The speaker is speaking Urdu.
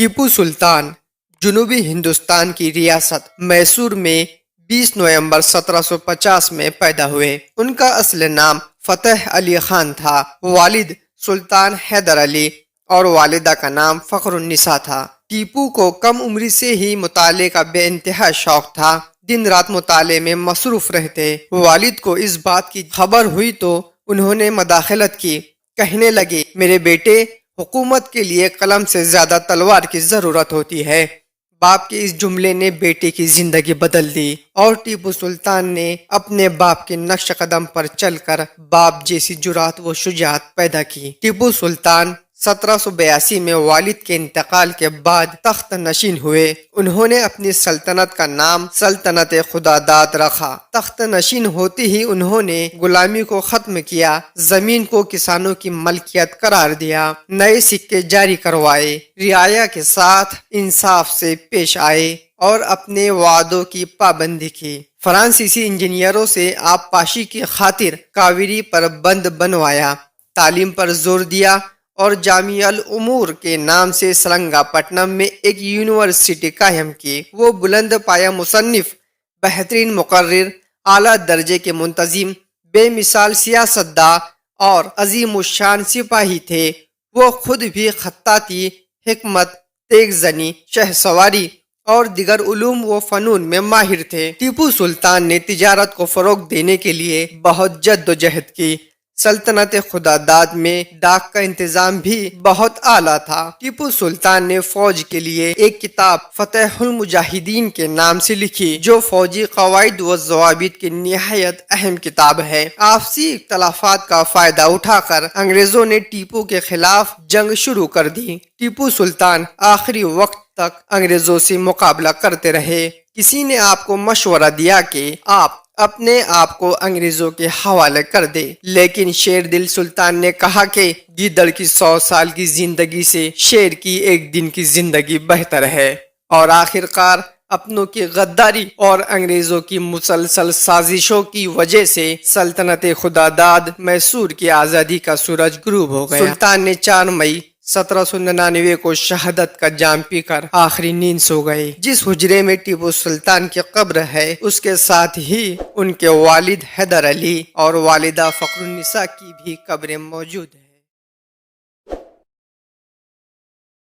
ٹیپو سلطان جنوبی ہندوستان کی ریاست میسور میں 20 نومبر 1750 میں پیدا ہوئے۔ ان کا اصل نام فتح علی خان تھا۔ والد سلطان حیدر علی اور والدہ کا نام فخر النساء تھا۔ ٹیپو کو کم عمری سے ہی مطالعے کا بے انتہا شوق تھا۔ دن رات مطالعے میں مصروف رہتے۔ والد کو اس بات کی خبر ہوئی تو انہوں نے مداخلت کی۔ کہنے لگے، میرے بیٹے، حکومت کے لیے قلم سے زیادہ تلوار کی ضرورت ہوتی ہے۔ باپ کے اس جملے نے بیٹے کی زندگی بدل دی اور ٹیپو سلطان نے اپنے باپ کے نقش قدم پر چل کر باپ جیسی جرات و شجاعت پیدا کی۔ ٹیپو سلطان 1782 میں والد کے انتقال کے بعد تخت نشین ہوئے۔ انہوں نے اپنی سلطنت کا نام سلطنت خداداد رکھا۔ تخت نشین ہوتے ہی انہوں نے غلامی کو ختم کیا، زمین کو کسانوں کی ملکیت قرار دیا، نئے سکے جاری کروائے، رعایا کے ساتھ انصاف سے پیش آئے اور اپنے وعدوں کی پابندی کی۔ فرانسیسی انجینئروں سے آب پاشی کی خاطر کاویری پر بند بنوایا، تعلیم پر زور دیا اور جامعہ الامور کے نام سے سرنگا پٹنم میں ایک یونیورسٹی قائم کی۔ وہ بلند پایہ مصنف، بہترین مقرر، اعلیٰ درجے کے منتظم، بے مثال سیاستداں اور عظیم الشان سپاہی تھے۔ وہ خود بھی خطاطی، حکمت، تیغ زنی، شہ سواری اور دیگر علوم و فنون میں ماہر تھے۔ ٹیپو سلطان نے تجارت کو فروغ دینے کے لیے بہت جد و جہد کی۔ سلطنت خداداد میں ڈاک کا انتظام بھی بہت اعلیٰ تھا۔ ٹیپو سلطان نے فوج کے لیے ایک کتاب فتح المجاہدین کے نام سے لکھی، جو فوجی قواعد و ضوابط کی نہایت اہم کتاب ہے۔ آپسی اختلافات کا فائدہ اٹھا کر انگریزوں نے ٹیپو کے خلاف جنگ شروع کر دی۔ ٹیپو سلطان آخری وقت تک انگریزوں سے مقابلہ کرتے رہے۔ کسی نے آپ کو مشورہ دیا کہ آپ اپنے آپ کو انگریزوں کے حوالے کر دے، لیکن شیر دل سلطان نے کہا کہ گیدڑ کی 100 سال کی زندگی سے شیر کی ایک دن کی زندگی بہتر ہے، اور آخر کار اپنوں کی غداری اور انگریزوں کی مسلسل سازشوں کی وجہ سے سلطنت خداداد میسور کی آزادی کا سورج غروب ہو گیا۔ سلطان نے 4 مئی 1799 کو شہادت کا جام پی کر آخری نیند سو گئے۔ جس حجرے میں ٹیپو سلطان کی قبر ہے، اس کے ساتھ ہی ان کے والد حیدر علی اور والدہ فخر النساء کی بھی قبریں موجود ہیں۔